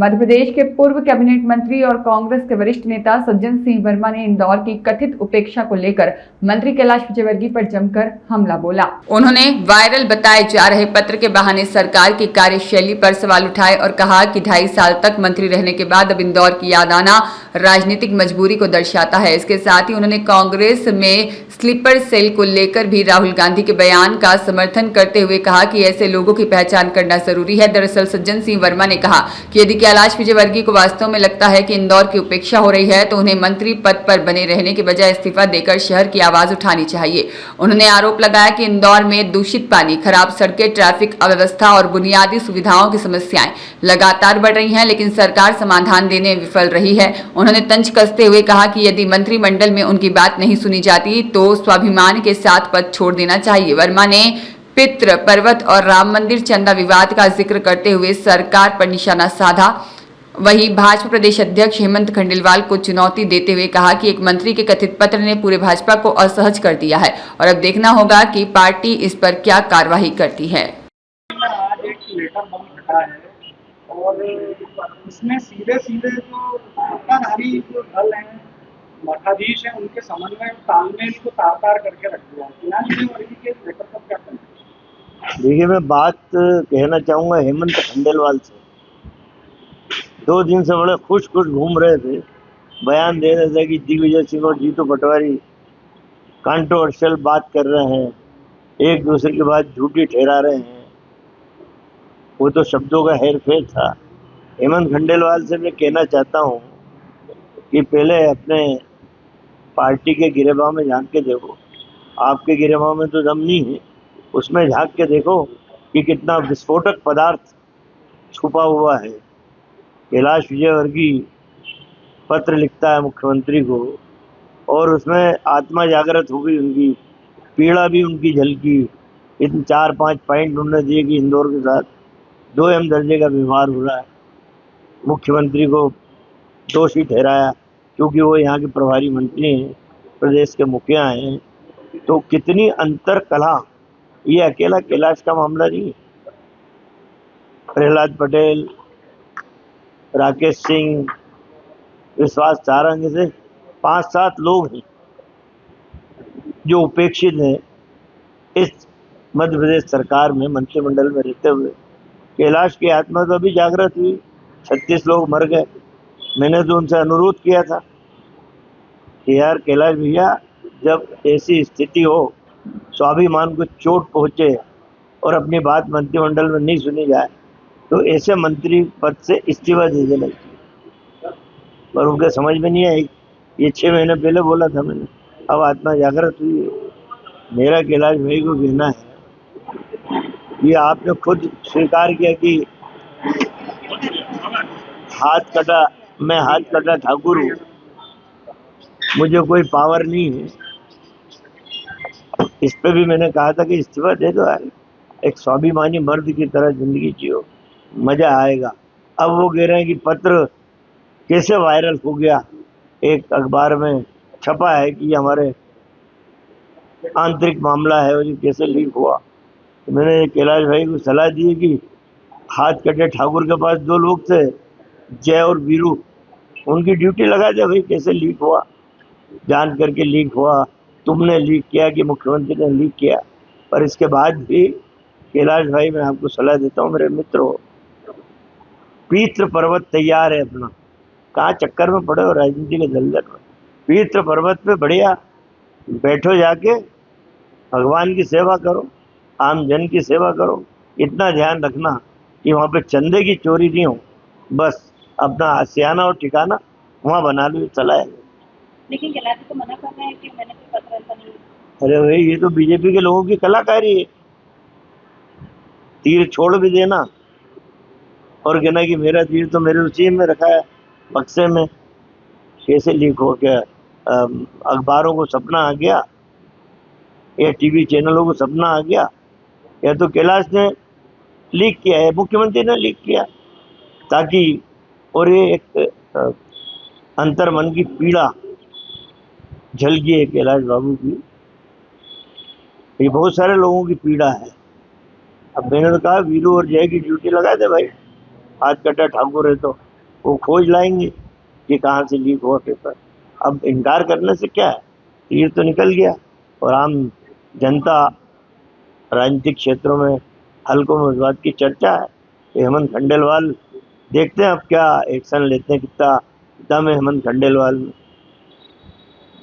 मध्य प्रदेश के पूर्व कैबिनेट मंत्री और कांग्रेस के वरिष्ठ नेता सज्जन सिंह वर्मा ने इंदौर की कथित उपेक्षा को लेकर मंत्री कैलाश विजयवर्गीय पर जमकर हमला बोला। उन्होंने वायरल बताए जा रहे पत्र के बहाने सरकार की कार्यशैली पर सवाल उठाए और कहा कि 2.5 साल तक मंत्री रहने के बाद अब इंदौर की याद आना राजनीतिक मजबूरी को दर्शाता है। इसके साथ ही उन्होंने कांग्रेस में स्लीपर सेल को लेकर भी राहुल गांधी के बयान का समर्थन करते हुए कहा कि ऐसे लोगों की पहचान करना जरूरी है। दरअसल सज्जन सिंह वर्मा ने कहा कि यदि कैलाश विजयवर्गीय को वास्तव में लगता है कि इंदौर की उपेक्षा हो रही है तो उन्हें मंत्री पद पर बने रहने के बजाय इस्तीफा देकर शहर की आवाज उठानी चाहिए। उन्होंने आरोप लगाया कि इंदौर में दूषित पानी, खराब सड़कें, ट्रैफिक अव्यवस्था और बुनियादी सुविधाओं की समस्याएं लगातार बढ़ रही हैं, लेकिन सरकार समाधान देने में विफल रही है। उन्होंने तंज कसते हुए कहा कि यदि मंत्रिमंडल में उनकी बात नहीं सुनी जाती तो स्वाभिमान के साथ पद छोड़ देना चाहिए। वर्मा ने पितृ पर्वत और राम मंदिर चंदा विवाद का जिक्र करते हुए सरकार पर निशाना साधा। वहीं भाजपा प्रदेश अध्यक्ष हेमंत खंडेलवाल को चुनौती देते हुए कहा कि एक मंत्री के कथित पत्र ने पूरे भाजपा को असहज कर दिया है और अब देखना होगा कि पार्टी इस पर क्या कार्रवाई करती है। आज एक लेटर बम फटा है और इसमें सीधे सीधे जो सत्ताधारी जो दल है, मठाधीश है, उनके समन्वय तालमेल को तार करके रख दिया है। कैलाश विजयवर्गीय के लेटर पर क्या कहना? देखिए, मैं बात कहना चाहूँगा हेमंत खंडेलवाल से। 2 दिन से बड़े खुश घूम रहे थे, बयान दे रहे थे कि दिग्विजय सिंह और जीतू पटवारी कंट्रोवर्शियल बात कर रहे हैं, एक दूसरे की बात झूठी ठहरा रहे हैं। वो तो शब्दों का हेरफेर था। हेमंत खंडेलवाल से मैं कहना चाहता हूँ कि पहले अपने पार्टी के गिरेबान में झांक के देखो। आपके गिरेबान में तो दम नहीं है, उसमें झांक के देखो कि कितना विस्फोटक पदार्थ छुपा हुआ है। कैलाश विजयवर्गीय पत्र लिखता है मुख्यमंत्री को और उसमें आत्मा जागृत हो गई, उनकी पीड़ा भी उनकी झलकी। इन 4-5 पॉइंट उन्होंने दिए कि इंदौर के साथ 2M दर्जे का व्यवहार हो रहा है। मुख्यमंत्री को दोषी ठहराया क्योंकि वो यहाँ के प्रभारी मंत्री हैं, प्रदेश के मुखिया हैं। तो कितनी अंतर कला, ये अकेला कैलाश का मामला नहीं है। प्रहलाद पटेल, राकेश सिंह, विश्वास सारंग से 5-7 लोग हैं जो उपेक्षित हैं इस मध्य प्रदेश सरकार में मंत्रिमंडल में रहते हुए। कैलाश की आत्मा तो अभी जागृत हुई, 36 लोग मर गए। मैंने तो उनसे अनुरोध किया था कि यार कैलाश भैया, जब ऐसी स्थिति हो, स्वाभिमान को चोट पहुंचे और अपनी बात मंत्रिमंडल में नहीं सुनी जाए तो ऐसे मंत्री पद से इस्तीफा दे देना चाहिए। पर उनके समझ में नहीं आई। ये 6 महीने पहले बोला था मैंने, अब आत्मा जागृत हुई है। मेरा कैलाश भाई को कहना है कि आपने खुद स्वीकार किया कि मैं हाथ कटा ठाकुर हूँ, मुझे कोई पावर नहीं है। इस पे भी मैंने कहा था कि इस्तीफा दे दो यार, एक स्वाभिमानी मर्द की तरह जिंदगी जियो, मजा आएगा। अब वो कह रहे हैं कि पत्र कैसे वायरल हो गया, एक अखबार में छपा है कि हमारे आंतरिक मामला है और ये कैसे लीक हुआ। तो मैंने कैलाश भाई को सलाह दी कि हाथ कटे ठाकुर के पास 2 लोग थे, जय और वीरू, उनकी ड्यूटी लगा दे भाई। कैसे लीक हुआ, जान करके लीक हुआ, तुमने लीक किया कि मुख्यमंत्री ने लीक किया। पर इसके बाद भी कैलाश भाई, मैं आपको सलाह देता हूँ, मेरे मित्र हो, पितृ पर्वत तैयार है अपना, कहाँ चक्कर में पड़े हो राजनीति के दलदल में। पितृ पर्वत पे बढ़िया बैठो, जाके भगवान की सेवा करो, आम जन की सेवा करो। इतना ध्यान रखना कि वहाँ पे चंदे की चोरी नहीं हो, बस अपना आशियाना और ठिकाना वहाँ बना लो, चलाए। लेकिन कैलाश तो मना कर रहे हैं कि मैंने कोई पत्र ऐसा नहीं। अरे भाई, ये तो बीजेपी के लोगों की कलाकारी है। तीर छोड़ भी देना और कहना कि मेरा तीर तो मेरे उसी में रखा है बक्से में। कैसे लीक हो गया? अखबारों को सपना आ गया या टीवी चैनलों को सपना आ गया, या तो कैलाश ने लीक किया है, मुख्यमंत्री ने लीक किया ताकि, और ये एक अंतर मन की पीड़ा झलकी है कैलाश बाबू की। ये बहुत सारे लोगों की पीड़ा है। अब मैंने तो कहा वीरू और जय की ड्यूटी लगा दे भाई, हाथ कटा ठाकुर है तो वो खोज लाएंगे कि कहाँ से लीक हुआ पेपर। अब इनकार करने से क्या है, तीर तो निकल गया और आम जनता राजनीतिक क्षेत्रों में हल्कों में इस बात की चर्चा है कि हेमंत खंडेलवाल, देखते हैं अब क्या एक्शन लेते हैं, कितना दम है हेमंत खंडेलवाल में।